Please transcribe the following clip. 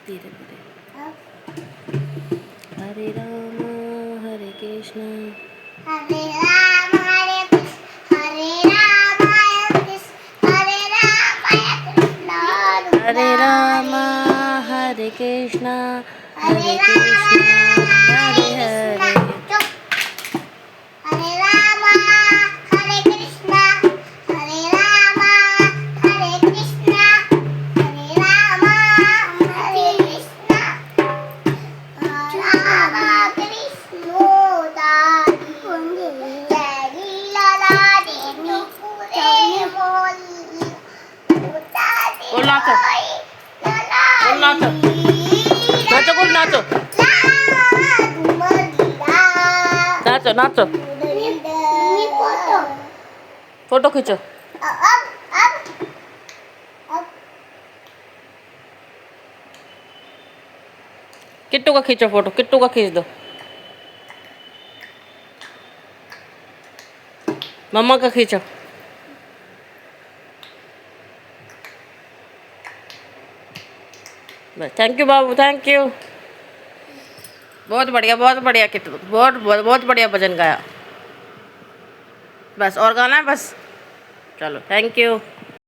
धीरे धीरे हरे राम हरे कृष्ण हरे राम हरे कृष्ण हरे राम हरे कृष्ण हरे कृष्ण हरे हरे हरे राम हरे कृष्ण हरे राम हरे कृष्ण हरे राम हरे कृष्ण राम कृष्ण दानी जय लाला दी टुकुरे मोली बोल नाचो बोल नाचो नाचो बोल नाचो नाचो नाचो फोटो खींचो किट्टू का खींचो फोटो किट्टू का खींच दो मम्मा का खींचो बस थैंक यू बाबू थैंक यू बहुत बढ़िया किट्टू बहुत बहुत बहुत बढ़िया भजन गाया बस और गाना है बस चलो थैंक यू